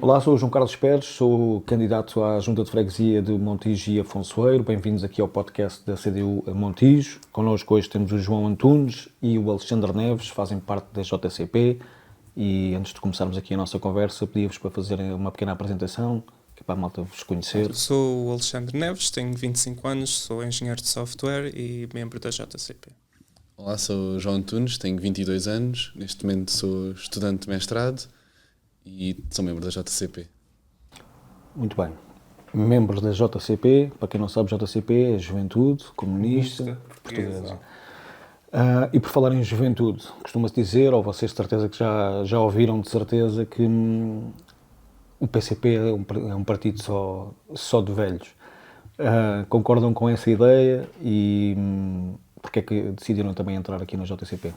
Olá, sou o João Carlos Pérez, sou candidato à Junta de Freguesia de Montijo e Afonsoeiro. Bem-vindos aqui ao podcast da CDU Montijo. Connosco hoje temos o João Antunes e o Alexandre Neves, fazem parte da JCP. E antes de começarmos aqui a nossa conversa, pedi-vos para fazerem uma pequena apresentação, que é para a malta vos conhecer. Eu sou o Alexandre Neves, tenho 25 anos, sou engenheiro de software e membro da JCP. Olá, sou o João Antunes, tenho 22 anos, neste momento sou estudante de mestrado e sou membro da JCP. Muito bem. Membros da JCP, para quem não sabe, JCP é Juventude Comunista Portuguesa. E por falar em juventude, costuma-se dizer, ou vocês de certeza que já ouviram de certeza, que o PCP é um partido só de velhos. Concordam com essa ideia e porque é que decidiram também entrar aqui na JCP?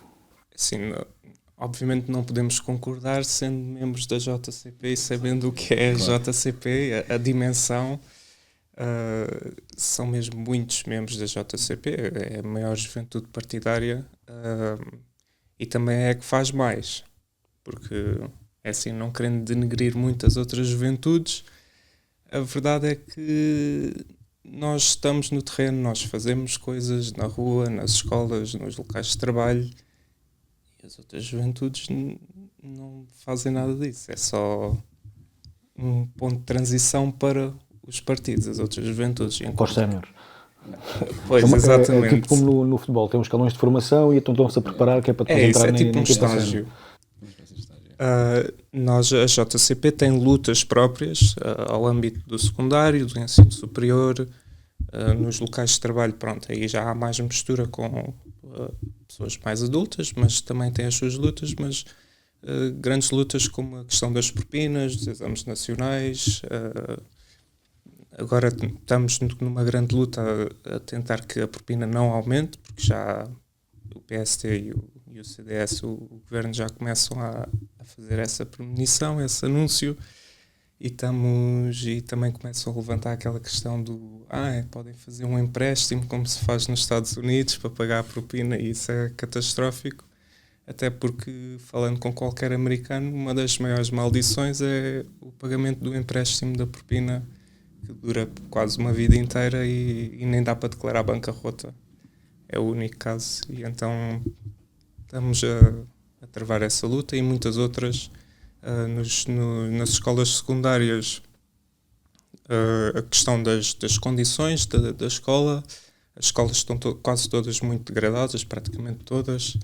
Sim, obviamente não podemos concordar sendo membros da JCP e sabendo o que é a JCP, a dimensão. São mesmo muitos membros da JCP, é a maior juventude partidária e também é a que faz mais, porque é assim, não querendo denegrir muitas outras juventudes, a verdade é que nós estamos no terreno, nós fazemos coisas na rua, nas escolas, nos locais de trabalho e as outras juventudes não fazem nada disso, é só um ponto de transição para os partidos, as outras juventudes. Para os séniores. Pois, exatamente. É tipo como no futebol, tem uns escalões de formação e então estão-se a preparar que é para depois entrar isso, é tipo um estágio. Nós, a JCP tem lutas próprias ao âmbito do secundário, do ensino superior, nos locais de trabalho, pronto, aí já há mais mistura com pessoas mais adultas, mas também tem as suas lutas, mas grandes lutas como a questão das propinas, dos exames nacionais. Agora estamos numa grande luta a tentar que a propina não aumente, porque já o PST e o CDS, o governo, já começam a fazer essa premonição, esse anúncio, e também começam a levantar aquela questão do podem fazer um empréstimo como se faz nos Estados Unidos para pagar a propina, e isso é catastrófico, até porque, falando com qualquer americano, uma das maiores maldições é o pagamento do empréstimo da propina, que dura quase uma vida inteira e nem dá para declarar bancarrota. É o único caso. E então estamos a travar essa luta e muitas outras nas escolas secundárias. A questão das condições da escola. As escolas estão quase todas muito degradadas, praticamente todas.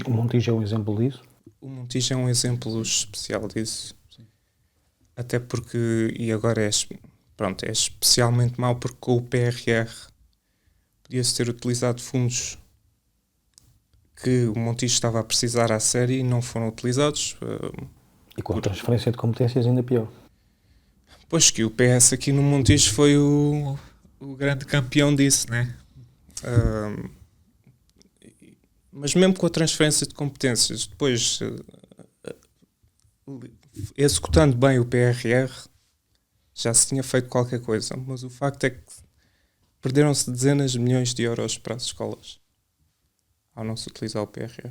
O Montijo é um exemplo disso? O Montijo é um exemplo especial disso. Até porque, e agora é especialmente mau porque com o PRR podia-se ter utilizado fundos que o Montijo estava a precisar à série e não foram utilizados. E com a transferência de competências ainda pior. Pois que o PS aqui no Montijo foi o grande campeão disso, né? Mas mesmo com a transferência de competências, depois executando bem o PRR, já se tinha feito qualquer coisa, mas o facto é que perderam-se dezenas de milhões de euros para as escolas ao não se utilizar o PRR.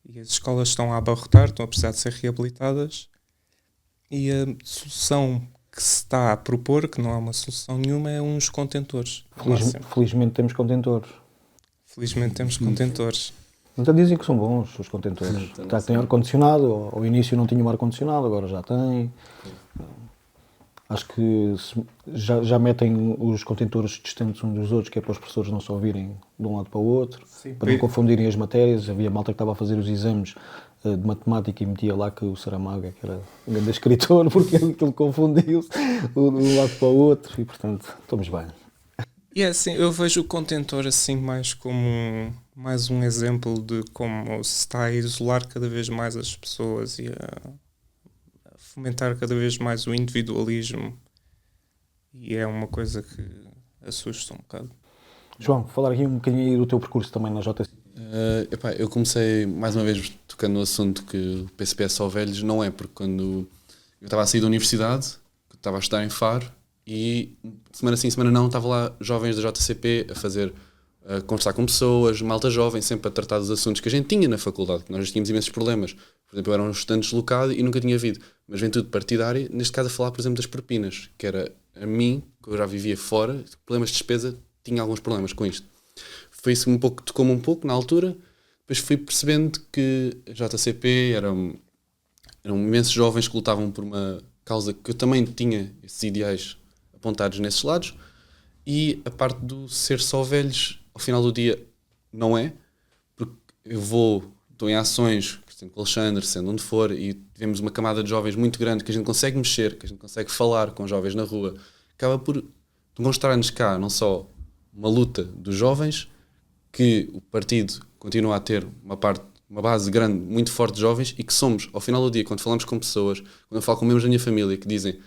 E as escolas estão a abarrotar, estão a precisar de ser reabilitadas, e a solução que se está a propor, que não há uma solução nenhuma, é uns contentores. Felizmente temos contentores. Felizmente temos contentores. Então dizem que são bons os contentores. Tem ar-condicionado, ao início não tinham ar-condicionado, agora já tem. Acho que já metem os contentores distantes uns dos outros, que é para os professores não se ouvirem de um lado para o outro, sim, para não confundirem as matérias. Havia malta que estava a fazer os exames de matemática e metia lá que o Saramago que era um grande escritor, porque ele confundiu-se de um lado para o outro, e portanto estamos bem. E é assim, eu vejo o contentor assim mais como mais um exemplo de como se está a isolar cada vez mais as pessoas e a fomentar cada vez mais o individualismo, e é uma coisa que assusta um bocado. João, falar aqui um bocadinho do teu percurso também na JCP. Eu comecei mais uma vez tocando no assunto que o PCP é só velhos. Não é, porque quando eu estava a sair da universidade, estava a estudar em Faro, e semana sim, semana não, estava lá jovens da JCP a conversar com pessoas, malta jovem, sempre a tratar dos assuntos que a gente tinha na faculdade, que nós tínhamos imensos problemas Por exemplo, eu era um estudante deslocado e nunca tinha havido uma juventude partidária, neste caso a falar, por exemplo, das propinas, que era a mim, que eu já vivia fora, problemas de despesa, tinha alguns problemas com isto. Foi isso um pouco, tocou-me um pouco na altura, depois fui percebendo que a JCP eram imensos jovens que lutavam por uma causa que eu também tinha esses ideais apontados nesses lados, e a parte do ser só velhos, ao final do dia, não é, porque eu estou em ações, sendo com o Alexandre, sendo onde for, e vemos uma camada de jovens muito grande que a gente consegue mexer, que a gente consegue falar com jovens na rua, acaba por demonstrar-nos cá não só uma luta dos jovens, que o partido continua a ter uma base grande, muito forte de jovens, e que somos, ao final do dia, quando falamos com pessoas, quando eu falo com membros da minha família, que dizem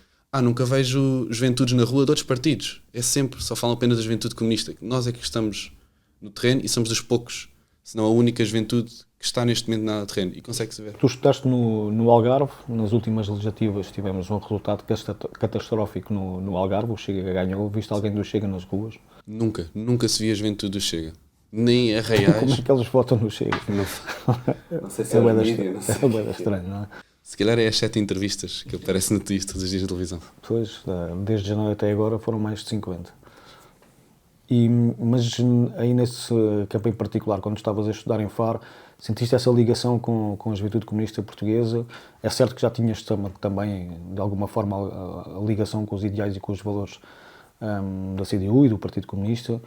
nunca vejo juventudes na rua de outros partidos, é sempre, só falam apenas da juventude comunista. Nós é que estamos no terreno e somos dos poucos, se não a única juventude que está neste momento na terreno, e consegue-se ver. Tu estudaste no Algarve, nas últimas legislativas tivemos um resultado catastrófico no Algarve, o Chega ganhou. Viste alguém do Chega nas ruas? Nunca se via a juventude do Chega. Nem arraiais. Como é que eles votam no Chega? Não sei se é o mídia, não sei. É bem estranho, não é? Se calhar é as 7 entrevistas que aparecem no Twitter todos os dias de televisão. Pois, desde janeiro até agora foram mais de 50. Mas aí nesse campo em particular, quando estavas a estudar em Faro, sentiste essa ligação com a juventude comunista portuguesa? É certo que já tinhas também, de alguma forma, a ligação com os ideais e com os valores da CDU e do Partido Comunista,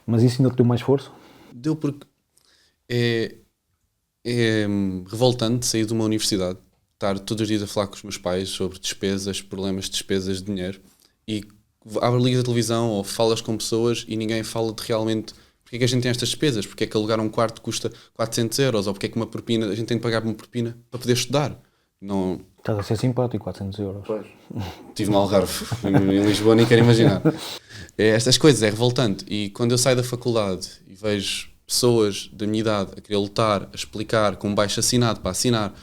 mas isso ainda te deu mais força? Deu, porque é revoltante sair de uma universidade, estar todos os dias a falar com os meus pais sobre despesas, problemas de despesas de dinheiro, e ligas a televisão ou falas com pessoas e ninguém fala de realmente porque é que a gente tem estas despesas, porque é que alugar um quarto custa 400 euros, ou porque é que uma propina, a gente tem que pagar uma propina para poder estudar. Não... Estás a ser simpático, 400 euros. Pois. Estive no Algarve, em Lisboa, nem quero imaginar. Estas coisas, é revoltante. E quando eu saio da faculdade e vejo pessoas da minha idade a querer lutar, a explicar com um baixo assinado para assinar,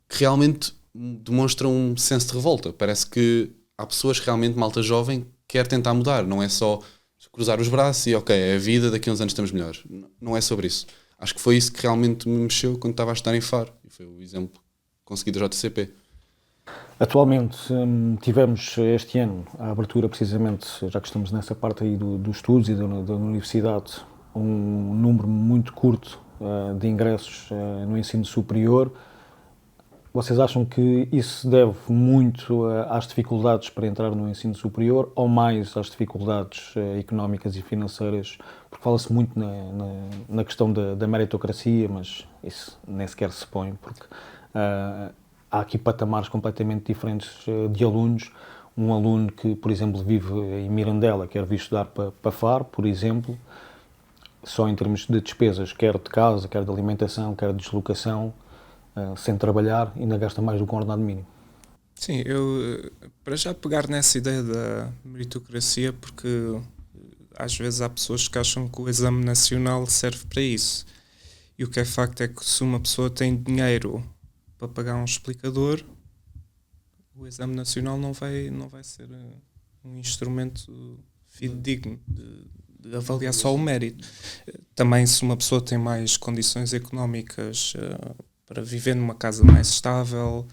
que realmente demonstram um senso de revolta. Parece que há pessoas que realmente, malta jovem, quer tentar mudar. Não é só cruzar os braços e ok, é a vida, daqui a uns anos estamos melhores. Não é sobre isso. Acho que foi isso que realmente me mexeu quando estava a estudar em Faro. E foi o exemplo conseguido da JCP. Atualmente tivemos este ano a abertura, precisamente, já que estamos nessa parte aí dos estudos e da universidade, um número muito curto de ingressos no ensino superior. Vocês acham que isso se deve muito às dificuldades para entrar no ensino superior ou mais às dificuldades económicas e financeiras? Porque fala-se muito na questão da meritocracia, mas isso nem sequer se põe, porque há aqui patamares completamente diferentes de alunos. Um aluno que, por exemplo, vive em Mirandela, quer vir estudar para Faro, por exemplo, só em termos de despesas, quer de casa, quer de alimentação, quer de deslocação, sem trabalhar, ainda gasta mais do que um ordenado mínimo. Sim, eu para já pegar nessa ideia da meritocracia, porque às vezes há pessoas que acham que o exame nacional serve para isso. E o que é facto é que se uma pessoa tem dinheiro para pagar um explicador, o exame nacional não vai ser um instrumento fidedigno de avaliar só o mérito. Também, se uma pessoa tem mais condições económicas para viver numa casa mais estável,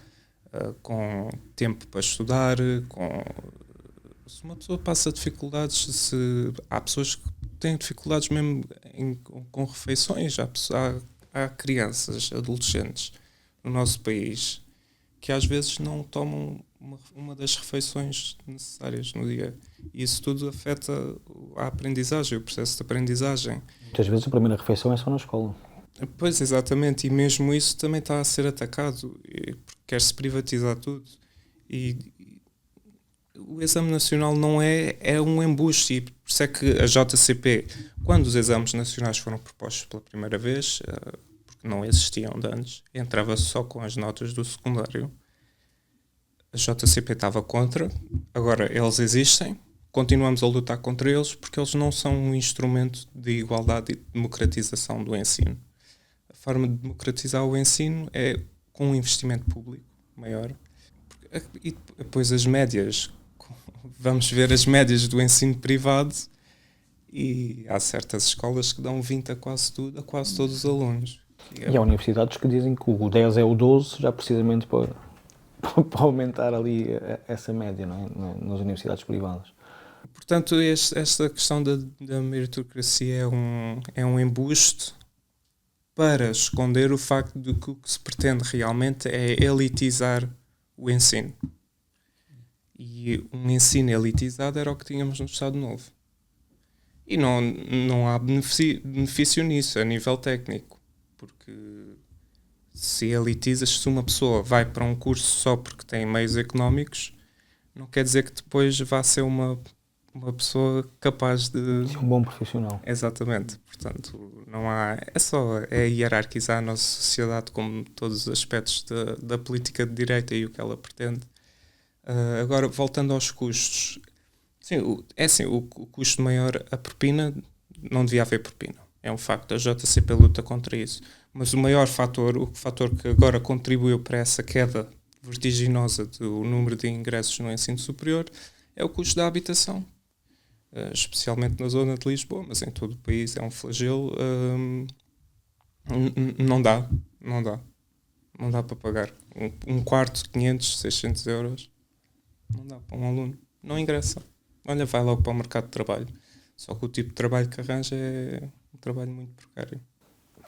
com tempo para estudar, se uma pessoa passa dificuldades, há pessoas que têm dificuldades mesmo com refeições, há crianças, adolescentes no nosso país que às vezes não tomam uma das refeições necessárias no dia. E isso tudo afeta a aprendizagem, o processo de aprendizagem. Muitas vezes a primeira refeição é só na escola. Pois, exatamente, e mesmo isso também está a ser atacado, porque quer-se privatizar tudo. E o exame nacional não é um embuste, e por isso é que a JCP, quando os exames nacionais foram propostos pela primeira vez, porque não existiam de antes, entrava só com as notas do secundário, a JCP estava contra. Agora eles existem, continuamos a lutar contra eles porque eles não são um instrumento de igualdade e de democratização do ensino. A forma de democratizar o ensino é com um investimento público maior. E depois as médias, vamos ver as médias do ensino privado, e há certas escolas que dão 20 a quase tudo, a quase todos os alunos. E há universidades que dizem que o 10 é o 12, já precisamente para aumentar ali essa média, não é? Nas universidades privadas. Portanto, esta questão da meritocracia é um embuste para esconder o facto de que o que se pretende realmente é elitizar o ensino. E um ensino elitizado era o que tínhamos no Estado Novo. E não há benefício nisso, a nível técnico. Porque se elitizas, se uma pessoa vai para um curso só porque tem meios económicos, não quer dizer que depois vá ser uma pessoa capaz de... Ser um bom profissional. Exatamente. Portanto, não há... É hierarquizar a nossa sociedade como todos os aspectos da política de direita e o que ela pretende. Agora, voltando aos custos. Sim, o custo maior, a propina, não devia haver propina. É um facto. A JCP luta contra isso. Mas o maior fator, o fator que agora contribuiu para essa queda vertiginosa do número de ingressos no ensino superior, é o custo da habitação. Especialmente na zona de Lisboa, mas em todo o país é um flagelo. Não dá para pagar um quarto de 500, 600 euros, não dá para um aluno, não ingressa. Olha, vai logo para o mercado de trabalho, só que o tipo de trabalho que arranja é um trabalho muito precário.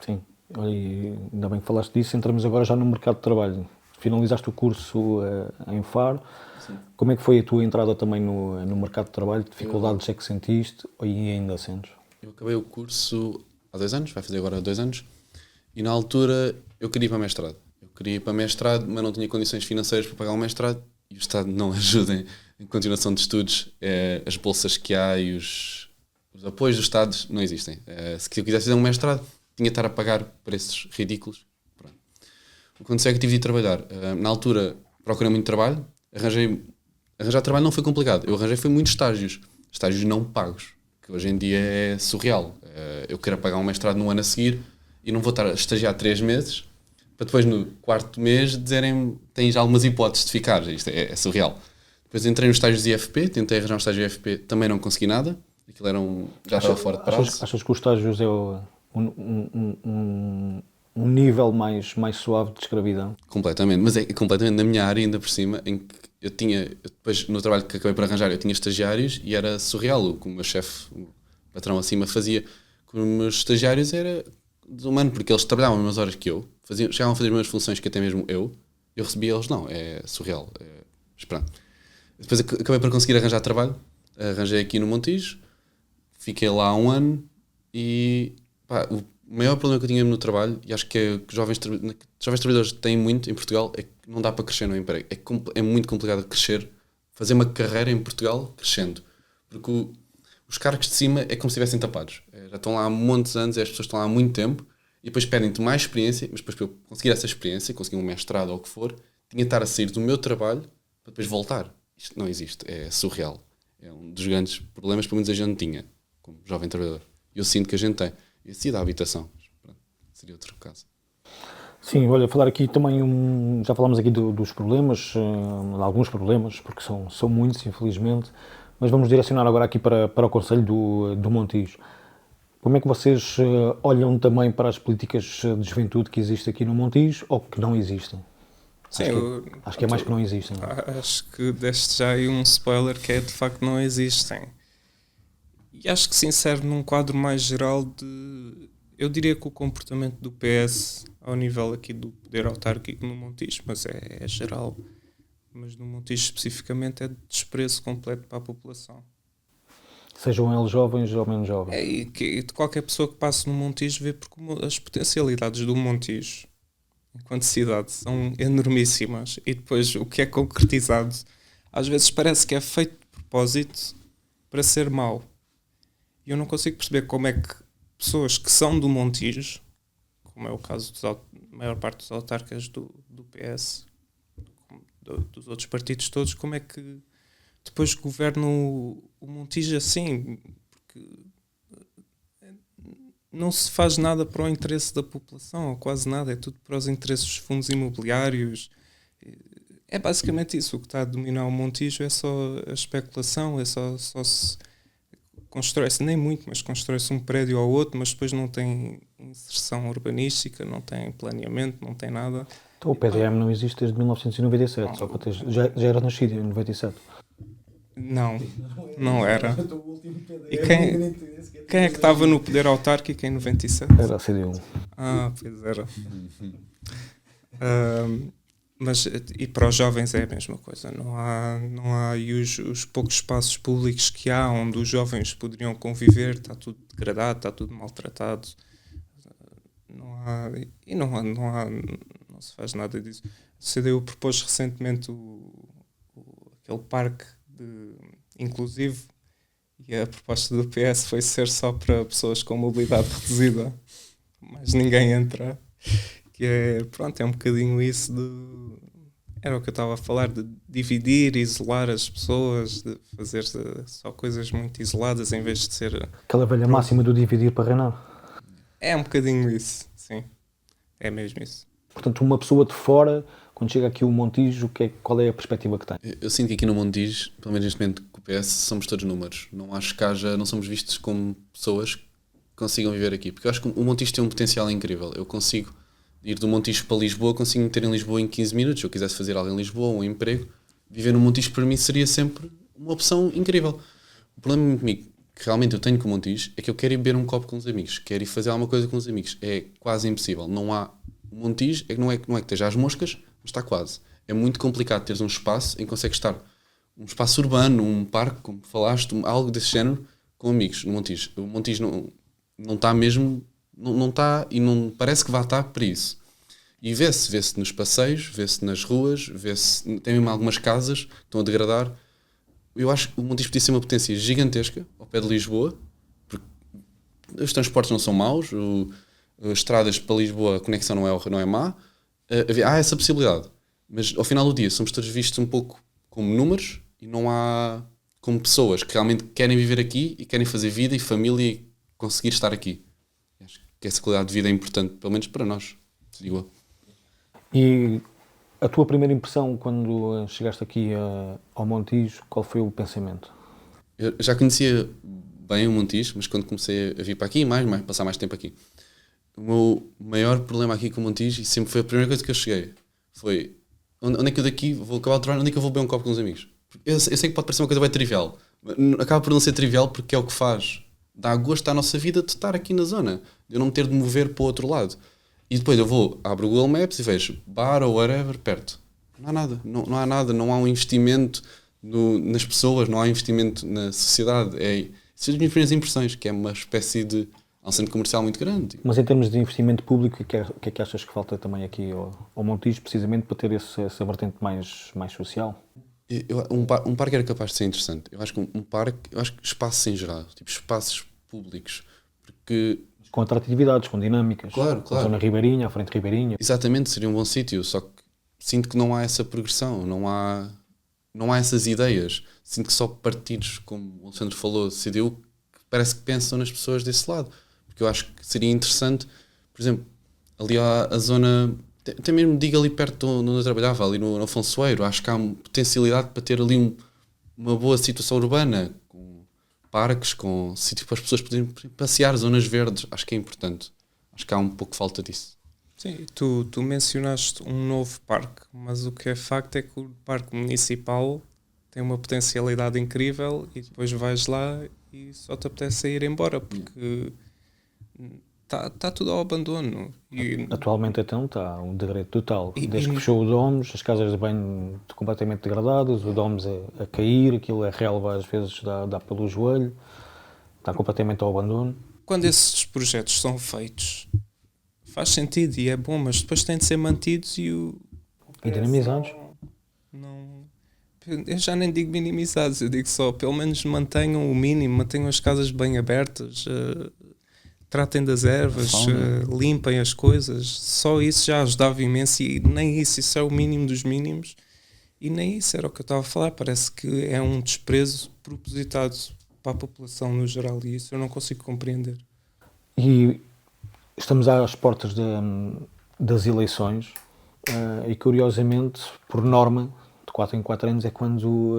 Sim, e ainda bem que falaste disso. Entramos agora já no mercado de trabalho. Finalizaste o curso em Faro. Sim. Como é que foi a tua entrada também no mercado de trabalho? Que dificuldades é que sentiste e ainda sentes? Eu acabei o curso há 2 anos, vai fazer agora 2 anos, e na altura eu queria ir para mestrado. Mas não tinha condições financeiras para pagar um mestrado e o Estado não ajuda em continuação de estudos. As bolsas que há e os apoios dos Estados não existem. Se eu quisesse fazer um mestrado, tinha de estar a pagar preços ridículos. Pronto. O que aconteceu é que tive de ir trabalhar. Na altura procurei muito trabalho, arranjar trabalho não foi complicado, eu arranjei foi muitos estágios não pagos, que hoje em dia é surreal. Eu quero pagar um mestrado no ano a seguir e não vou estar a estagiar 3 meses para depois no 4º mês dizerem tens algumas hipóteses de ficar. Isto é surreal. Depois entrei nos estágios de IFP, tentei arranjar um estágio de IFP, também não consegui nada, aquilo era já estava fora de prazo. Achas que os estágios é um nível mais suave de escravidão? Completamente, mas é completamente na minha área ainda por cima, em que depois no trabalho que acabei por arranjar eu tinha estagiários e era surreal o que o meu chefe, o patrão acima fazia com os meus estagiários era desumano, porque eles trabalhavam as mesmas horas que eu, chegavam a fazer as mesmas funções que até mesmo eu recebia eles não, é surreal. Mas pronto. Depois acabei por conseguir arranjar trabalho, arranjei aqui no Montijo, fiquei lá 1 ano e o maior problema que eu tinha no trabalho, e acho que é que jovens trabalhadores têm muito em Portugal, é que não dá para crescer no emprego. É muito complicado crescer, fazer uma carreira em Portugal crescendo. Porque os cargos de cima é como se estivessem tapados. Já estão lá há muitos anos, as pessoas estão lá há muito tempo, e depois pedem-te mais experiência, mas depois para eu conseguir essa experiência, conseguir um mestrado ou o que for, tinha de estar a sair do meu trabalho para depois voltar. Isto não existe, é surreal. É um dos grandes problemas que pelo menos a gente tinha, como jovem trabalhador. E eu sinto que a gente tem. E assim da habitação. Pronto, seria outro caso. Sim, olha, falar aqui também, já falámos aqui dos problemas, de alguns problemas, porque são muitos, infelizmente, mas vamos direcionar agora aqui para o Conselho do Montijo. Como é que vocês olham também para as políticas de juventude que existem aqui no Montijo ou que não existem? Sim, acho que é mais que não existem. Acho que deste já aí um spoiler que é de facto não existem. E acho que se insere num quadro mais geral de... Eu diria que o comportamento do PS ao nível aqui do poder autárquico no Montijo, mas é geral. Mas no Montijo especificamente é de desprezo completo para a população. Sejam eles jovens ou menos jovens. E de qualquer pessoa que passe no Montijo vê porque as potencialidades do Montijo enquanto cidade são enormíssimas e depois o que é concretizado às vezes parece que é feito de propósito para ser mau. E eu não consigo perceber como é que pessoas que são do Montijo, como é o caso da maior parte dos autarcas do PS, dos outros partidos todos, como é que depois governam o Montijo assim? Porque não se faz nada para o interesse da população, ou quase nada, é tudo para os interesses dos fundos imobiliários. É basicamente isso, o que está a dominar o Montijo é só a especulação, é só constrói-se nem muito, mas constrói-se um prédio ao outro, mas depois não tem inserção urbanística, não tem planeamento, não tem nada. Então o PDM não existe desde 1997, só para já era nascido em 97. Não era. E quem é que estava no poder autárquico em 97? Era a CDU. Pois era. Mas e para os jovens é a mesma coisa. Não há e os poucos espaços públicos que há onde os jovens poderiam conviver, está tudo degradado, está tudo maltratado. Não se faz nada disso. A CDU propôs recentemente aquele parque inclusivo, e a proposta do PS foi ser só para pessoas com mobilidade reduzida, mas ninguém entra. Que é um bocadinho isso era o que eu estava a falar, de dividir, isolar as pessoas, de fazer só coisas muito isoladas em vez de ser... Aquela velha máxima do dividir para reinar. É um bocadinho isso, sim. É mesmo isso. Portanto, uma pessoa de fora, quando chega aqui o Montijo, qual é a perspectiva que tem? Eu sinto que aqui no Montijo, pelo menos neste momento com o PS, somos todos números. Não acho que não somos vistos como pessoas que consigam viver aqui. Porque eu acho que o Montijo tem um potencial incrível. Eu consigo ir do Montijo para Lisboa, consigo meter em Lisboa em 15 minutos. Se eu quisesse fazer algo em Lisboa, um emprego, viver no Montijo para mim seria sempre uma opção incrível. O problema comigo, que realmente eu tenho com o Montijo, é que eu quero ir beber um copo com os amigos, quero ir fazer alguma coisa com os amigos. É quase impossível. Não há... O Montijo não é que esteja às moscas, mas está quase. É muito complicado teres um espaço em que consegues estar, um espaço urbano, um parque, como falaste, algo desse género, com amigos no Montijo. O Montijo não está mesmo, não está, e não parece que vai estar para isso. E vê-se nos passeios, vê-se nas ruas, vê-se, tem mesmo algumas casas que estão a degradar. Eu acho que o Montijo podia ser uma potência gigantesca ao pé de Lisboa, porque os transportes não são maus, as estradas para Lisboa, a conexão não é má. Há essa possibilidade. Mas ao final do dia somos todos vistos um pouco como números e não há como pessoas que realmente querem viver aqui e querem fazer vida e família e conseguir estar aqui. Acho que essa qualidade de vida é importante, pelo menos para nós, digo eu. E a tua primeira impressão quando chegaste aqui ao Montijo, qual foi o pensamento? Eu já conhecia bem o Montijo, mas quando comecei a vir para aqui, passar mais tempo aqui, o meu maior problema aqui com o Montijo, e sempre foi a primeira coisa que eu cheguei, foi onde é que eu daqui vou acabar de trabalhar, onde é que eu vou beber um copo com os amigos? Eu sei que pode parecer uma coisa bem trivial, mas acaba por não ser trivial porque é o que faz, dá gosto à nossa vida de estar aqui na zona, de eu não ter de me mover para o outro lado. E depois abro o Google Maps e vejo bar ou whatever perto. Não há nada, não há um investimento nas pessoas, não há investimento na sociedade. São as minhas primeiras impressões, que é uma espécie de... Há um centro comercial muito grande. Mas em termos de investimento público, o que é que achas que falta também aqui ao Montijo, precisamente para ter essa vertente mais social? Um parque era capaz de ser interessante. Eu acho que espaços em geral, tipo espaços públicos, porque... Com atratividades, com dinâmicas. Claro. A zona ribeirinha, a frente ribeirinha. Exatamente, seria um bom sítio, só que sinto que não há essa progressão, não há essas ideias. Sinto que só partidos, como o Alexandre falou, CDU, que parece que pensam nas pessoas desse lado. Porque eu acho que seria interessante, por exemplo, ali a zona, até mesmo digo ali perto onde eu trabalhava, ali no Afonsoeiro, acho que há uma potencialidade para ter ali uma boa situação urbana, com parques, com sítios para as pessoas poderem passear, zonas verdes, acho que é importante. Acho que há um pouco falta disso. Sim, tu mencionaste um novo parque, mas o que é facto é que o parque municipal tem uma potencialidade incrível e depois vais lá e só te apetece ir embora, porque está tudo ao abandono. Atualmente então está um degredo total. Desde que fechou o Domes, as casas de banho completamente degradadas, o Domes a cair, aquilo é relva, às vezes dá pelo joelho, está completamente ao abandono. Quando esses projetos são feitos, faz sentido e é bom, mas depois têm de ser mantidos e dinamizados. Eu já nem digo minimizados, eu digo só, pelo menos mantenham o mínimo, mantenham as casas bem abertas, tratem das ervas, limpem as coisas. Só isso já ajudava imenso e nem isso é o mínimo dos mínimos. E nem isso era o que eu estava a falar. Parece que é um desprezo propositado para a população no geral e isso eu não consigo compreender. E estamos às portas das eleições e, curiosamente, por norma, de 4 em 4 anos é quando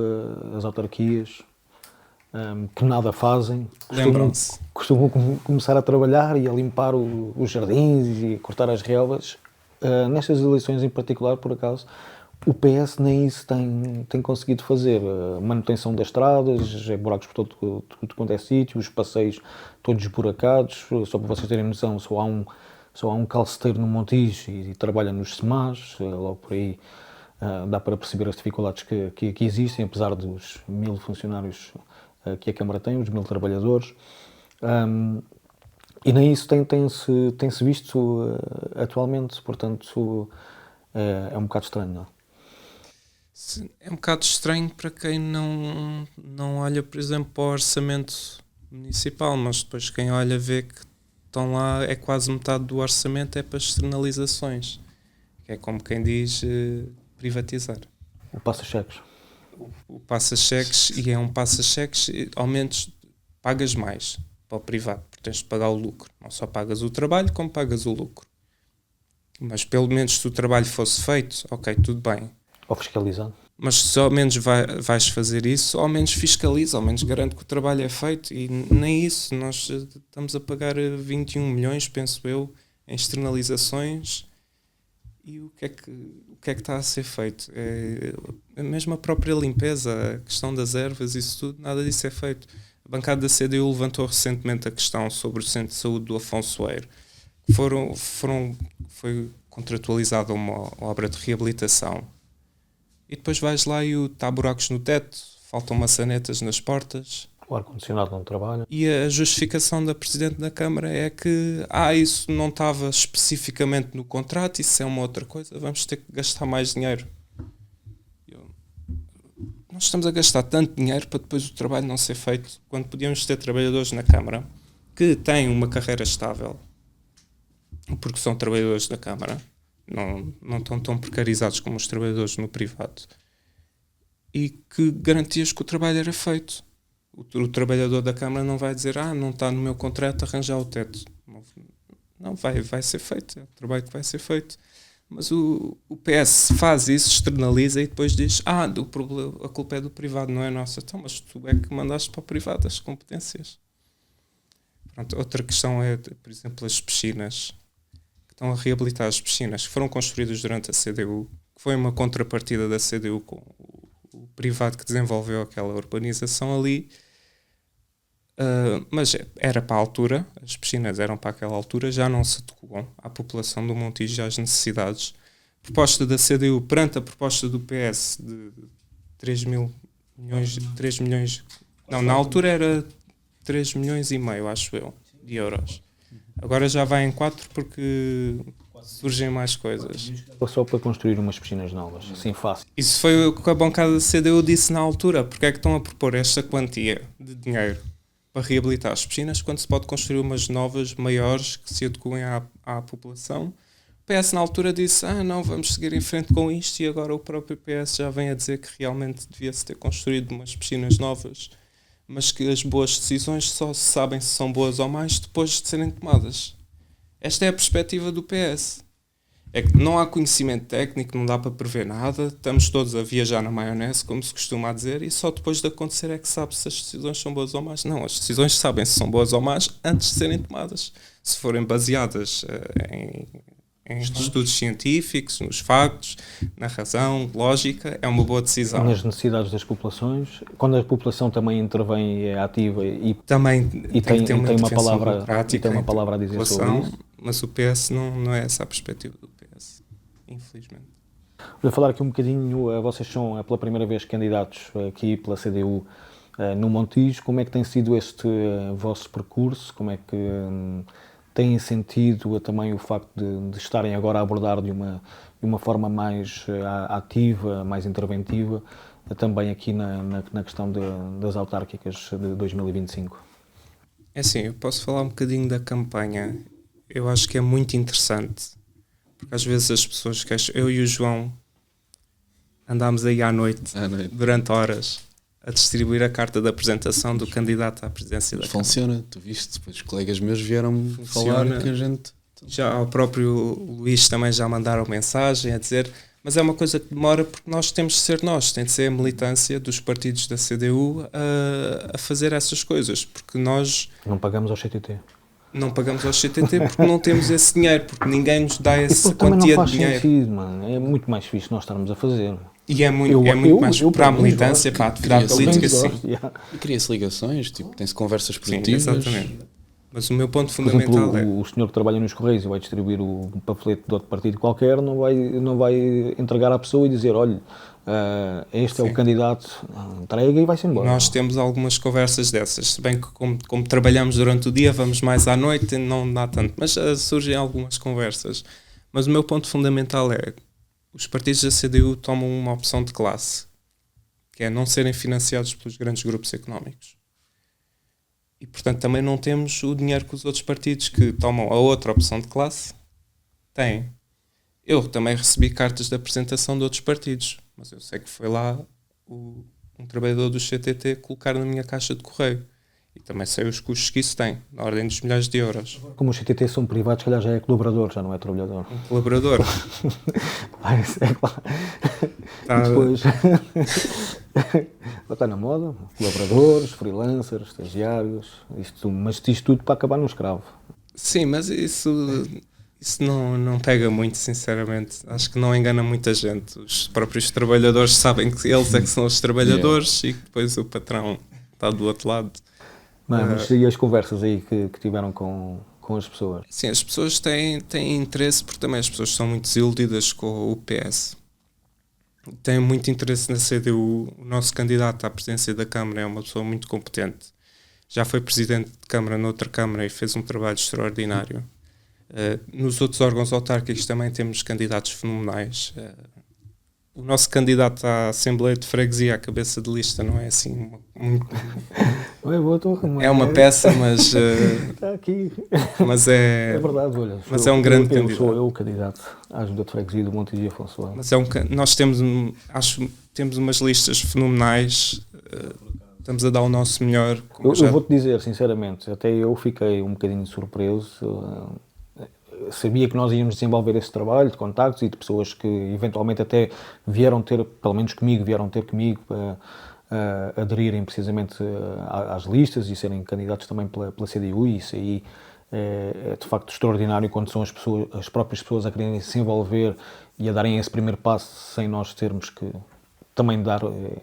as autarquias que nada fazem, Lembram-se. costumam começar a trabalhar e a limpar os jardins e cortar as relvas. Nestas eleições em particular, por acaso, o PS nem isso tem conseguido fazer. Manutenção das estradas, buracos por tudo quanto é sítio, os passeios todos esburacados. Só para vocês terem noção, só há um calceteiro no Montijo e trabalha nos SEMAS. Logo por aí dá para perceber as dificuldades que existem, apesar dos 1000 funcionários que a Câmara tem, os 1000 trabalhadores. E nem isso tem-se visto atualmente, portanto é um bocado estranho, não é? Sim, é um bocado estranho para quem não olha, por exemplo, para o orçamento municipal, mas depois quem olha vê que estão lá, é quase metade do orçamento é para externalizações, que é como quem diz privatizar. O passa-cheques. O passa-cheques, e é um passa-cheques, ao menos pagas mais para o privado, porque tens de pagar o lucro. Não só pagas o trabalho, como pagas o lucro. Mas pelo menos se o trabalho fosse feito, ok, tudo bem. Ou fiscalizado. Mas se ao menos vais fazer isso, ao menos fiscaliza, ao menos garante que o trabalho é feito. E nem isso, nós estamos a pagar 21 milhões, penso eu, em externalizações. E o que é que está a ser feito? Mesmo a própria limpeza, a questão das ervas, isso tudo, nada disso é feito. A bancada da CDU levantou recentemente a questão sobre o Centro de Saúde do Afonso Eiro. Foi contratualizada uma obra de reabilitação. E depois vais lá e está buracos no teto, faltam maçanetas nas portas. O ar-condicionado não trabalha. E a justificação da Presidente da Câmara é que isso não estava especificamente no contrato, isso é uma outra coisa, vamos ter que gastar mais dinheiro. Nós estamos a gastar tanto dinheiro para depois o trabalho não ser feito, quando podíamos ter trabalhadores na Câmara que têm uma carreira estável, porque são trabalhadores da Câmara, não estão tão precarizados como os trabalhadores no privado, e que garantias que o trabalho era feito. O trabalhador da Câmara não vai dizer não está no meu contrato arranjar o teto. Não, vai ser feito, é o trabalho que vai ser feito. Mas o PS faz isso, externaliza e depois diz a culpa é do privado, não é nossa. Então, mas tu é que mandaste para o privado as competências. Pronto, outra questão é, por exemplo, as piscinas. Estão a reabilitar as piscinas que foram construídas durante a CDU, que foi uma contrapartida da CDU com o privado que desenvolveu aquela urbanização ali, mas era para a altura, as piscinas eram para aquela altura, já não se adequam à população do Montijo e às necessidades. Proposta da CDU perante a proposta do PS de 3 milhões, não, na altura era 3 milhões e meio, acho eu, de euros. Agora já vai em 4 porque surgem mais coisas. Só para construir umas piscinas novas, assim fácil. Isso foi o que a bancada da CDU disse na altura. Porque é que estão a propor esta quantia de dinheiro para reabilitar as piscinas quando se pode construir umas novas, maiores, que se adequem à população? O PS na altura disse, não, vamos seguir em frente com isto, e agora o próprio PS já vem a dizer que realmente devia-se ter construído umas piscinas novas, mas que as boas decisões só se sabem se são boas ou mais depois de serem tomadas. Esta é a perspectiva do PS. É que não há conhecimento técnico, não dá para prever nada, estamos todos a viajar na maionese, como se costuma dizer, e só depois de acontecer é que sabe se as decisões são boas ou más. Não, as decisões sabem se são boas ou más antes de serem tomadas. Se forem baseadas em estudos científicos, nos factos, na razão, lógica, é uma boa decisão. Nas necessidades das populações, quando a população também intervém e é ativa e também tem uma palavra a dizer sobre isso. Mas o PS não é essa a perspectiva do PS, infelizmente. Vou falar aqui um bocadinho, vocês são pela primeira vez candidatos aqui pela CDU no Montijo. Como é que tem sido este vosso percurso? Como é que têm sentido também o facto de estarem agora a abordar de uma forma mais ativa, mais interventiva, também aqui na questão das autárquicas de 2025? É assim, eu posso falar um bocadinho da campanha. Eu acho que é muito interessante, porque às vezes as pessoas queixam. Eu e o João andámos aí à noite, durante horas, a distribuir a carta de apresentação do candidato à presidência da Câmara. Funciona, tu viste, depois os colegas meus vieram falar que a gente... Já ao próprio Luís também já mandaram mensagem a dizer, Mas é uma coisa que demora porque nós temos de ser nós, tem de ser a militância dos partidos da CDU a fazer essas coisas, porque nós Não pagamos ao CTT. não pagamos ao CTT porque não temos esse dinheiro, porque ninguém nos dá E essa porque também não quantia faz de dinheiro. sentido, mano. É muito mais fixe nós estarmos a fazer. E é muito mais para a pelo menos militância, gosto. para a atividade Pelo menos política, sim. Gosto, yeah. E cria-se ligações, tipo, tem-se conversas Sim, produtivas. exatamente. Mas o meu ponto Por exemplo, fundamental é... o senhor que trabalha nos Correios e vai distribuir o panfleto de outro partido qualquer, não vai entregar à pessoa e dizer, olha, este é o candidato, entrega e vai-se embora. Nós temos algumas conversas dessas, se bem que como trabalhamos durante o dia, vamos mais à noite, não dá tanto, mas surgem algumas conversas. Mas o meu ponto fundamental é, os partidos da CDU tomam uma opção de classe, que é não serem financiados pelos grandes grupos económicos. E, portanto, também não temos o dinheiro que os outros partidos que tomam a outra opção de classe têm. Eu também recebi cartas de apresentação de outros partidos, mas eu sei que foi lá um trabalhador do CTT colocar na minha caixa de correio. E também sei os custos que isso tem, na ordem dos milhares de euros. Como os CTT são privados, se calhar já é colaborador, já não é trabalhador. Um colaborador. É claro. Tá. E depois está na moda, colaboradores, freelancers, estagiários, mas isto tudo para acabar num escravo. Sim, mas isso não pega muito, sinceramente. Acho que não engana muita gente. Os próprios trabalhadores sabem que eles é que são os trabalhadores e que depois o patrão está do outro lado. Mas e as conversas aí que tiveram com as pessoas? Sim, as pessoas têm interesse, porque também as pessoas são muito desiludidas com o PS. Têm muito interesse na CDU. O nosso candidato à presidência da Câmara é uma pessoa muito competente. Já foi presidente de Câmara noutra Câmara e fez um trabalho extraordinário. Nos outros órgãos autárquicos também temos candidatos fenomenais. O nosso candidato à Assembleia de Freguesia, à cabeça de lista, não é assim é uma peça, mas Está aqui. mas é Verdade, olha. Mas é um grande eu candidato. Sou eu o candidato à Junta de Freguesia do Montijo e Afonso Alves. mas nós temos umas listas fenomenais. Estamos a dar o nosso melhor. Eu vou-te dizer, sinceramente, até eu fiquei um bocadinho surpreso. Sabia que nós íamos desenvolver esse trabalho de contactos e de pessoas que eventualmente até vieram ter, pelo menos comigo, para aderirem precisamente às listas e serem candidatos também pela CDU, e isso aí é de facto extraordinário quando são as próprias pessoas a quererem se envolver e a darem esse primeiro passo sem nós termos que também dar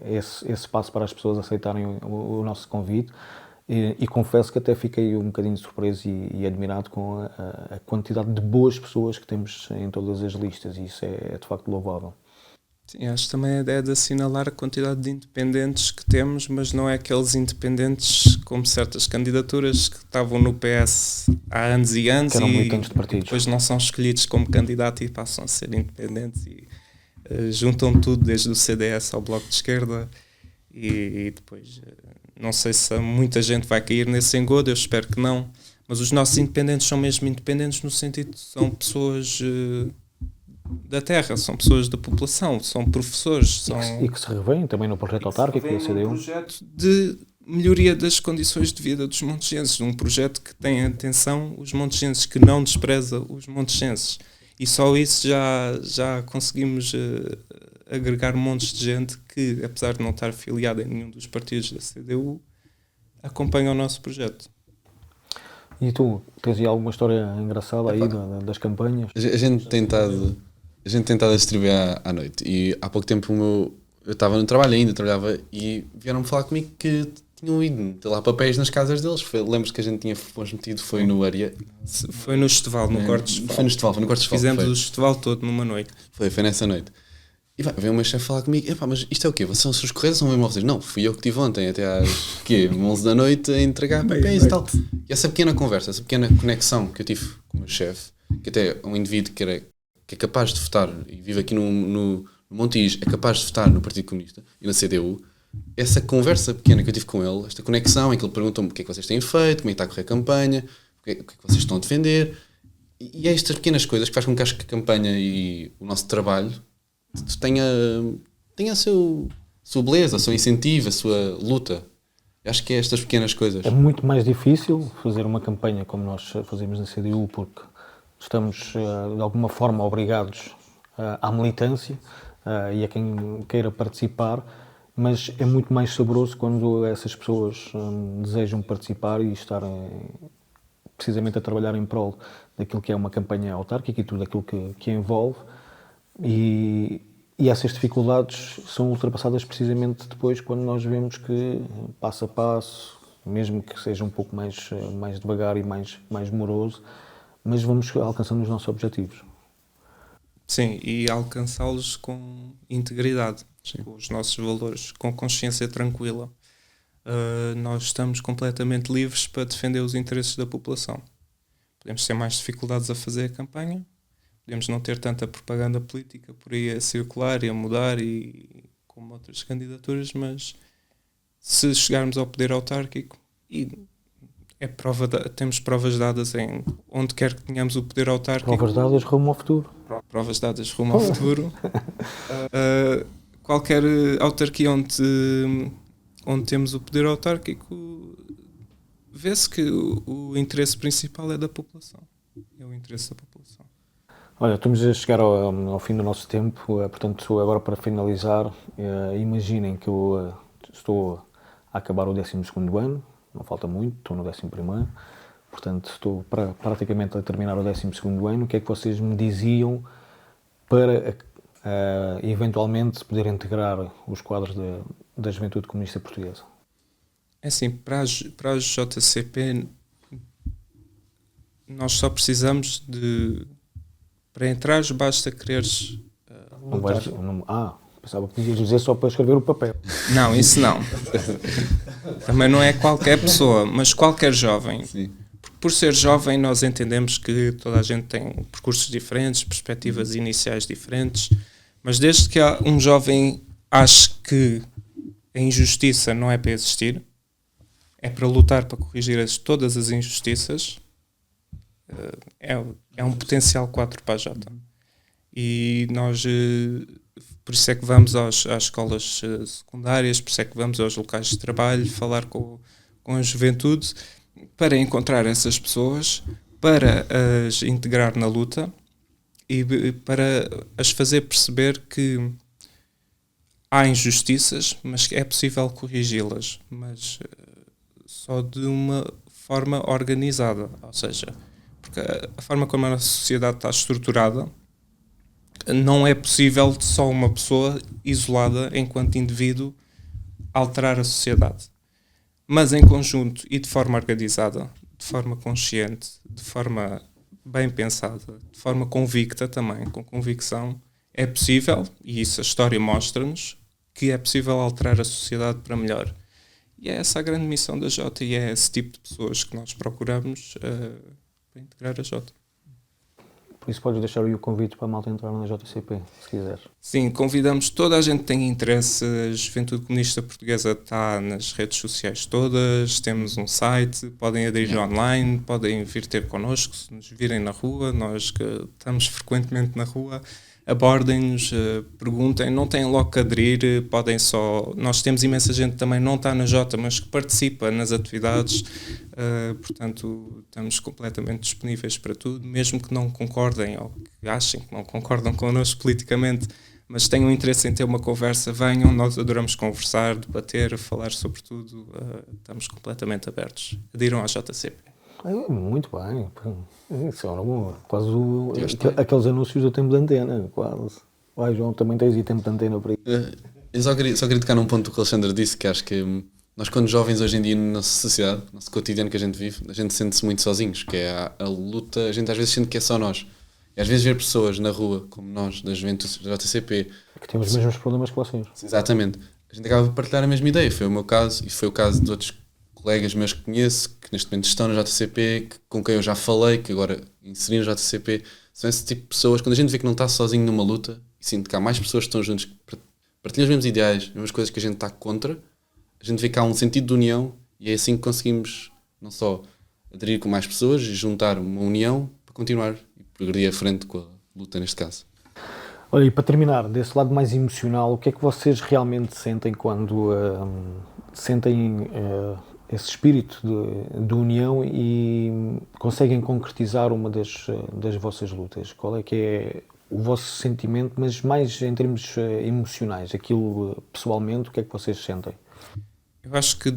esse passo para as pessoas aceitarem o nosso convite. E confesso que até fiquei um bocadinho surpreso e admirado com a quantidade de boas pessoas que temos em todas as listas, e isso é de facto louvável. Sim, acho que também é de assinalar a quantidade de independentes que temos, mas não é aqueles independentes como certas candidaturas que estavam no PS há anos e anos e depois não são escolhidos como candidato e passam a ser independentes e juntam tudo desde o CDS ao Bloco de Esquerda e depois não sei se muita gente vai cair nesse engodo, eu espero que não, mas os nossos independentes são mesmo independentes no sentido de são pessoas da terra, são pessoas da população, são professores. E que se revêem também no projeto autárquico da CDU. Um projeto de melhoria das condições de vida dos montigenses, um projeto que tem atenção os montigenses, que não despreza os montigenses. E só isso já conseguimos agregar montes de gente que, apesar de não estar afiliada em nenhum dos partidos da CDU, acompanha o nosso projeto. E tu, tens aí alguma história engraçada aí das campanhas? A gente tem tentado a distribuir à noite, e há pouco tempo eu estava no trabalho ainda, trabalhava, e vieram-me falar comigo que tinham ido lá papéis nas casas deles. Lembro-se que a gente tinha metido, foi no Aria. Foi no Esteval, no Corte de Esteval. Foi no Corte de Esteval. Fizemos o Esteval todo numa noite. Foi nessa noite. E veio uma chefe falar comigo, mas isto é o quê? Vocês são os seus correios ou são mesmo vocês? Não, fui eu que estive ontem até às 11 da noite a entregar papéis e tal. E essa pequena conversa, essa pequena conexão que eu tive com o meu chefe, que até é um indivíduo que é capaz de votar e vive aqui no Montijo, é capaz de votar no Partido Comunista e na CDU, essa conversa pequena que eu tive com ele, esta conexão em que ele perguntou-me o que é que vocês têm feito, como é que está a correr a campanha, o que é que vocês estão a defender, e é estas pequenas coisas que faz com que acho que a campanha e o nosso trabalho tenha a sua beleza, a sua incentivo, a sua luta. Eu acho que é estas pequenas coisas. É muito mais difícil fazer uma campanha como nós fazemos na CDU, porque estamos de alguma forma obrigados à militância e a quem queira participar, mas é muito mais saboroso quando essas pessoas desejam participar e estar precisamente a trabalhar em prol daquilo que é uma campanha autárquica e tudo aquilo que envolve. E essas dificuldades são ultrapassadas precisamente depois quando nós vemos que, passo a passo, mesmo que seja um pouco mais devagar e mais moroso, mas vamos alcançando os nossos objetivos. Sim, e alcançá-los com integridade, com os nossos valores, com consciência tranquila. Nós estamos completamente livres para defender os interesses da população. Podemos ter mais dificuldades a fazer a campanha, podemos não ter tanta propaganda política por aí a circular e a mudar, e como outras candidaturas, mas se chegarmos ao poder autárquico, e temos provas dadas em onde quer que tenhamos o poder autárquico. Provas dadas rumo ao futuro. Provas dadas rumo ao futuro. Qualquer autarquia onde temos o poder autárquico, vê-se que o interesse principal é da população. É o interesse da população. Olha, estamos a chegar ao fim do nosso tempo, portanto, agora para finalizar, imaginem que eu estou a acabar o 12º ano, não falta muito, estou no 11º, portanto, estou praticamente a terminar o 12º ano. O que é que vocês me diziam para eventualmente poder integrar os quadros da Juventude Comunista Portuguesa? É assim, para a JCP, nós só precisamos de... Para entrares, basta quereres lutar. Pensava que ias dizer só para escrever o papel. Não, isso não. Também não é qualquer pessoa, mas qualquer jovem. Sim. Por ser jovem, nós entendemos que toda a gente tem percursos diferentes, perspectivas iniciais diferentes, mas desde que um jovem ache que a injustiça não é para existir, é para lutar para corrigir todas as injustiças, é um potencial 4 para a Jota. E nós, por isso é que vamos às escolas secundárias, por isso é que vamos aos locais de trabalho, falar com a juventude, para encontrar essas pessoas, para as integrar na luta e para as fazer perceber que há injustiças, mas que é possível corrigi-las, mas só de uma forma organizada. Ou seja, porque a forma como a nossa sociedade está estruturada, não é possível só uma pessoa isolada, enquanto indivíduo, alterar a sociedade. Mas em conjunto e de forma organizada, de forma consciente, de forma bem pensada, de forma convicta também, com convicção, é possível, e isso a história mostra-nos, que é possível alterar a sociedade para melhor. E é essa a grande missão da Jota, e é esse tipo de pessoas que nós procuramos para integrar a Jota. Por isso podes deixar aí o convite para a malta entrar na JCP, se quiser. Sim, convidamos toda a gente que tem interesse. A Juventude Comunista Portuguesa está nas redes sociais todas, temos um site, podem aderir online, podem vir ter connosco, se nos virem na rua, nós que estamos frequentemente na rua, abordem-nos, perguntem, não têm logo que aderir, podem só... Nós temos imensa gente que também não está na Jota, mas que participa nas atividades, portanto estamos completamente disponíveis para tudo, mesmo que não concordem ou que achem que não concordam connosco politicamente, mas tenham interesse em ter uma conversa, venham, nós adoramos conversar, debater, falar sobre tudo, estamos completamente abertos. Adiram à JCP. Muito bem. Isso é quase aqueles anúncios do tempo de antena, quase. Vai, João, também tens aí tempo de antena para isso. Eu só queria tocar num ponto que o Alexandre disse, que acho que nós, quando jovens hoje em dia na nossa sociedade, no nosso cotidiano que a gente vive, a gente sente-se muito sozinhos, que é a luta, a gente às vezes sente que é só nós. E às vezes ver pessoas na rua, como nós, da Juventude da JCP, que temos os mesmos problemas que vocês. Exatamente. A gente acaba de partilhar a mesma ideia. Foi o meu caso e foi o caso de outros colegas meus que conheço, que neste momento estão na JCP, com quem eu já falei, que agora inseri na JCP. São esse tipo de pessoas, quando a gente vê que não está sozinho numa luta, e sinto que há mais pessoas que estão juntos, que partilham os mesmos ideais, as mesmas coisas que a gente está contra, a gente vê que há um sentido de união, e é assim que conseguimos não só aderir com mais pessoas e juntar uma união para continuar e progredir à frente com a luta neste caso. Olha, e para terminar, desse lado mais emocional, o que é que vocês realmente sentem quando sentem esse espírito de união e conseguem concretizar uma das vossas lutas? Qual é que é o vosso sentimento, mas mais em termos emocionais, aquilo pessoalmente, o que é que vocês sentem? Eu acho que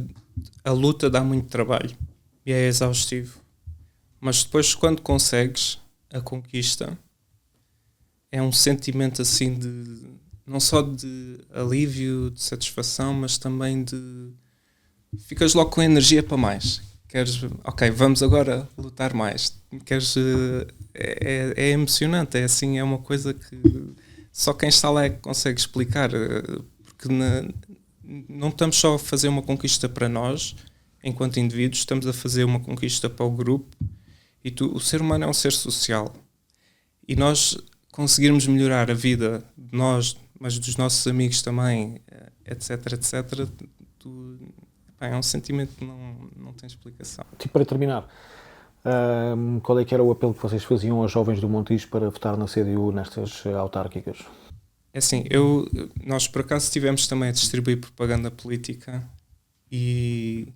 a luta dá muito trabalho e é exaustivo. Mas depois, quando consegues a conquista, é um sentimento assim de não só de alívio, de satisfação, mas também de ficas logo com energia para mais. Queres, ok, vamos agora lutar mais. Queres, é emocionante, é assim, é uma coisa que só quem está lá é que consegue explicar, porque não estamos só a fazer uma conquista para nós, enquanto indivíduos, estamos a fazer uma conquista para o grupo, e o ser humano é um ser social. E nós conseguirmos melhorar a vida de nós, mas dos nossos amigos também, etc, etc, é um sentimento que não tem explicação. Tipo, para terminar, qual é que era o apelo que vocês faziam aos jovens do Montijo para votar na CDU nestas autárquicas? É assim, nós por acaso estivemos também a distribuir propaganda política e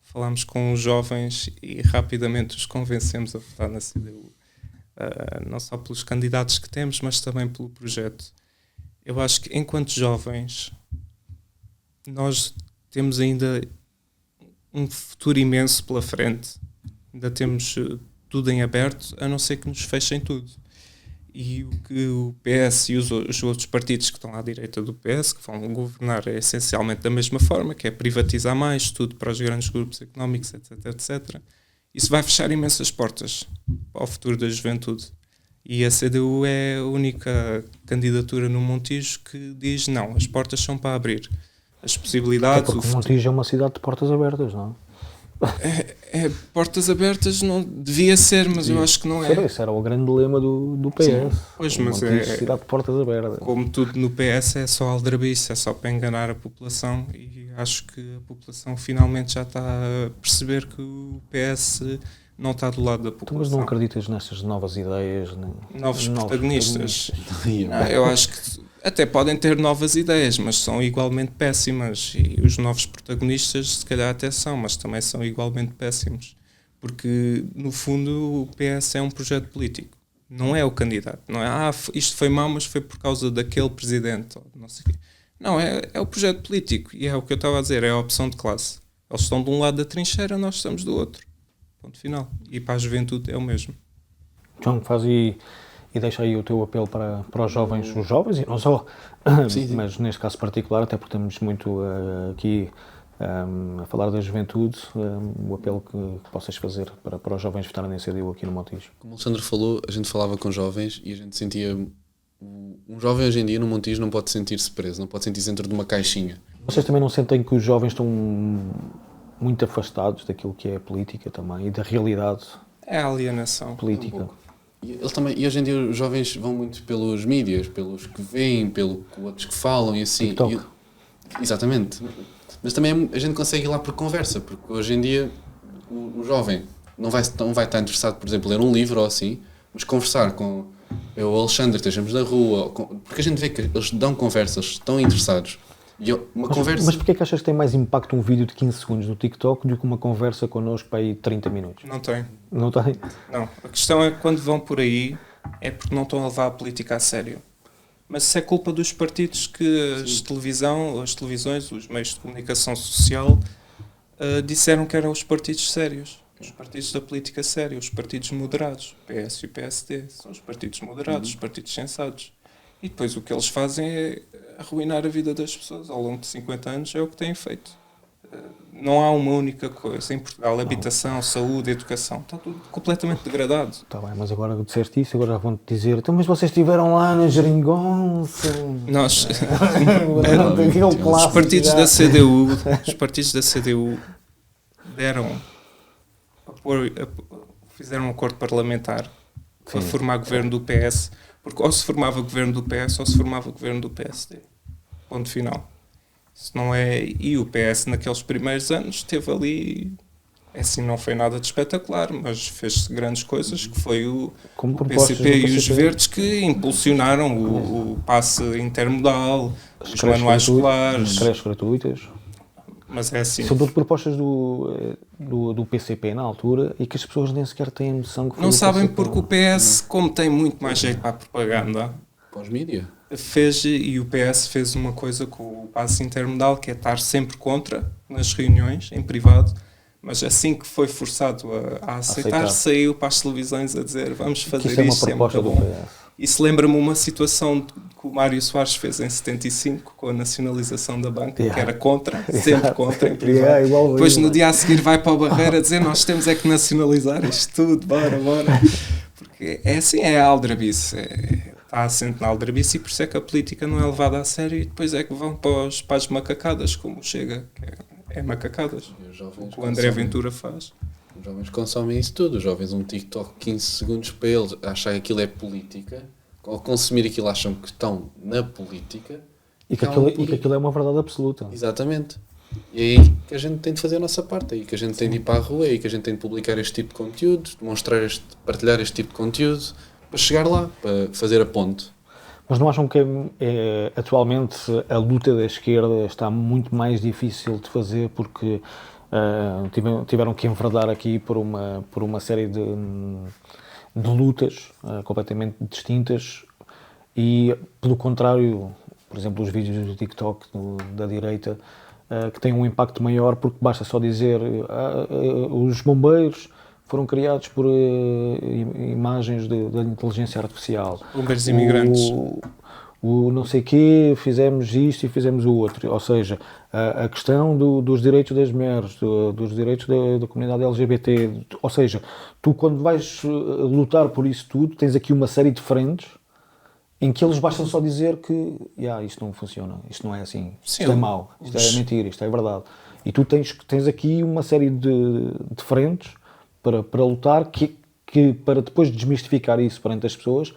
falámos com os jovens e rapidamente os convencemos a votar na CDU. Não só pelos candidatos que temos, mas também pelo projeto. Eu acho que enquanto jovens nós temos ainda um futuro imenso pela frente. Ainda temos tudo em aberto, a não ser que nos fechem tudo. E o que o PS e os outros partidos que estão à direita do PS, que vão governar essencialmente da mesma forma, que é privatizar mais tudo para os grandes grupos económicos, etc, etc. Isso vai fechar imensas portas ao futuro da juventude. E a CDU é a única candidatura no Montijo que diz não, as portas são para abrir. As possibilidades... Porque o Montijo é uma cidade de portas abertas, não é? Portas abertas não devia ser, mas eu acho que não é. Isso era o grande lema do PS. Sim, pois, mas Montijo, cidade de portas abertas. Como tudo no PS é só aldrabice, é só para enganar a população, e acho que a população finalmente já está a perceber que o PS não está do lado da população. Mas não acreditas nestas novas ideias? Novos protagonistas? Não, eu acho que até podem ter novas ideias, mas são igualmente péssimas. E os novos protagonistas, se calhar, até são, mas também são igualmente péssimos. Porque, no fundo, o PS é um projeto político. Não é o candidato. Não é, isto foi mau, mas foi por causa daquele presidente. Ou não sei o quê. Não, é o projeto político. E é o que eu estava a dizer, é a opção de classe. Eles estão de um lado da trincheira, nós estamos do outro. Ponto final. E para a juventude é o mesmo. João, faz e deixa aí o teu apelo para os jovens e não só, sim. Mas neste caso particular, até porque estamos muito aqui a falar da juventude, o apelo que possas fazer para os jovens votarem na CDU aqui no Montijo. Como o Alexandre falou, a gente falava com jovens e a gente sentia... Um jovem hoje em dia no Montijo não pode sentir-se preso, não pode sentir-se dentro de uma caixinha. Vocês também não sentem que os jovens estão muito afastados daquilo que é a política também e da realidade é a alienação política? E hoje em dia os jovens vão muito pelos mídias, pelos que veem, pelos outros que falam e assim. Exatamente. Mas também a gente consegue ir lá por conversa, porque hoje em dia o jovem não vai estar interessado, por exemplo, em ler um livro ou assim, mas conversar com eu ou o Alexandre, estejamos na rua, porque a gente vê que eles dão conversa, eles estão interessados. Mas porquê é que achas que tem mais impacto um vídeo de 15 segundos no TikTok do que uma conversa connosco para aí 30 minutos? Não tem. Não tem? Não. A questão é que quando vão por aí é porque não estão a levar a política a sério. Mas isso é culpa dos partidos que as televisões, os meios de comunicação social disseram que eram os partidos sérios. Os partidos da política séria, os partidos moderados. O PS e o PSD são os partidos moderados, os partidos sensatos. E depois o que eles fazem é arruinar a vida das pessoas ao longo de 50 anos, é o que têm feito. Não há uma única coisa. Em Portugal, habitação, saúde, educação, está tudo completamente degradado. Está bem, mas agora que disseste isso, agora já vão-te dizer, então, mas vocês estiveram lá na Geringonça. Nós, os partidos da CDU deram fizeram um acordo parlamentar para formar governo do PS, porque ou se formava governo do PS ou se formava governo do PSD. Ponto final. Isso não é... E o PS naqueles primeiros anos esteve ali... Assim, não foi nada de espetacular, mas fez-se grandes coisas, que foi o PCP e os Verdes que impulsionaram o passe intermodal, os manuais escolares... As creches gratuitas. Mas é assim. São tudo propostas do PCP na altura e que as pessoas nem sequer têm noção que foi Não o sabem PCP. porque o PS, como tem muito mais jeito para a propaganda, Pós-mídia. e o PS fez uma coisa com o passe intermodal, que é estar sempre contra nas reuniões, em privado, mas assim que foi forçado a aceitar, saiu para as televisões a dizer vamos fazer isso é uma isto, proposta é muito do bom. PS. Isso lembra-me uma situação que o Mário Soares fez em 75 com a nacionalização da banca, que era contra, sempre contra, em privado. Depois no dia a seguir vai para a Barreira dizer nós temos é que nacionalizar isto tudo, bora. Porque é assim, é a aldrabice, está assente na aldrabice e por isso é que a política não é levada a sério e depois é que vão para as macacadas, como chega, que é macacadas, o que o André Ventura faz. Os jovens consomem isso tudo. Os jovens, um TikTok 15 segundos para eles, achar que aquilo é política, ao consumir aquilo acham que estão na política. E que aquilo é uma verdade absoluta. Exatamente. E é aí que a gente tem de fazer a nossa parte, é aí que a gente tem de ir para a rua, é aí que a gente tem de publicar este tipo de conteúdo, partilhar este tipo de conteúdo, para chegar lá, para fazer a ponte. Mas não acham que atualmente a luta da esquerda está muito mais difícil de fazer porque tiveram que enverdar aqui por uma série de lutas completamente distintas e, pelo contrário, por exemplo, os vídeos do TikTok da direita que têm um impacto maior porque basta só dizer os bombeiros foram criados por imagens da inteligência artificial. Bombeiros imigrantes. O não sei quê, fizemos isto e fizemos o outro. Ou seja, a questão dos direitos das mulheres, dos direitos da comunidade LGBT. Ou seja, tu quando vais lutar por isso tudo, tens aqui uma série de frentes em que eles bastam só dizer que isto não funciona, isto não é assim, isto é mau, isto é mentira, isto é verdade. E tu tens aqui uma série de frentes para lutar que para depois desmistificar isso perante as pessoas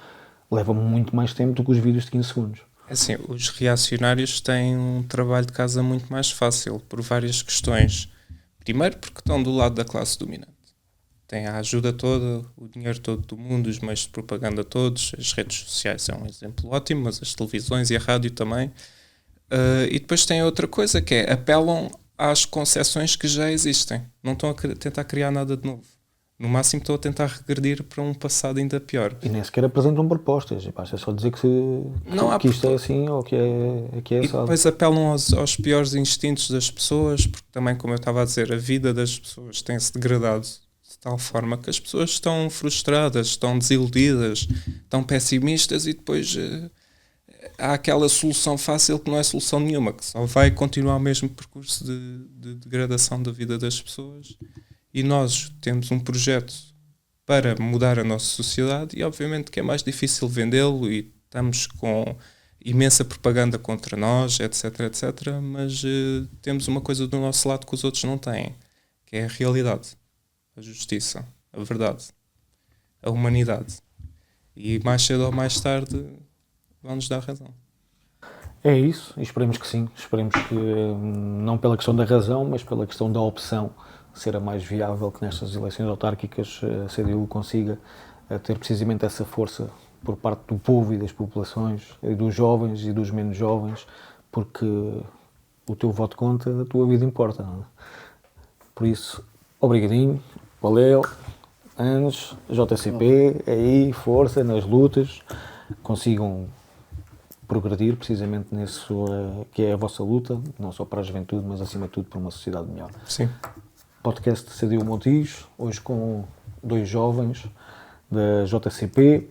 leva muito mais tempo do que os vídeos de 15 segundos. Assim, os reacionários têm um trabalho de casa muito mais fácil por várias questões. Primeiro porque estão do lado da classe dominante. Têm a ajuda toda, o dinheiro todo do mundo, os meios de propaganda todos, as redes sociais são um exemplo ótimo, mas as televisões e a rádio também. E depois tem outra coisa que é, apelam às concepções que já existem. Não estão a tentar criar nada de novo. No máximo estão a tentar regredir para um passado ainda pior. E nem sequer apresentam propostas. Basta só dizer que isto é assim ou que é assado. E depois apelam aos piores instintos das pessoas, porque também, como eu estava a dizer, a vida das pessoas tem-se degradado de tal forma que as pessoas estão frustradas, estão desiludidas, estão pessimistas e depois há aquela solução fácil que não é solução nenhuma, que só vai continuar o mesmo percurso de degradação da vida das pessoas. E nós temos um projeto para mudar a nossa sociedade e obviamente que é mais difícil vendê-lo e estamos com imensa propaganda contra nós, etc, mas temos uma coisa do nosso lado que os outros não têm, que é a realidade, a justiça, a verdade, a humanidade. E mais cedo ou mais tarde vão-nos dar razão. É isso, e esperemos que sim. Esperemos que não pela questão da razão, mas pela questão da opção ser a mais viável, que nestas eleições autárquicas a CDU consiga ter precisamente essa força por parte do povo e das populações, e dos jovens e dos menos jovens, porque o teu voto conta, a tua vida importa. Não é? Por isso, obrigadinho, valeu, anos, JCP, aí, força nas lutas, consigam progredir precisamente nisso que é a vossa luta, não só para a juventude, mas acima de tudo para uma sociedade melhor. Sim. Podcast CDU Montijo, hoje com 2 jovens da JCP,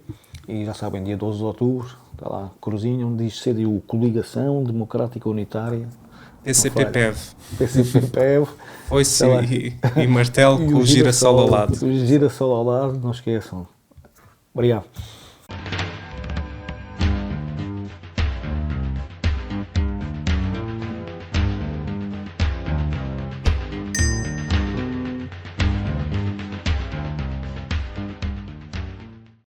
e já sabem, dia 12 de outubro, está lá, cruzinha, onde diz CDU, Coligação Democrática Unitária. PCP-PEV. PCP-PEV. Foice e martelo com o girassol ao lado. O girassol ao lado, não esqueçam. Obrigado.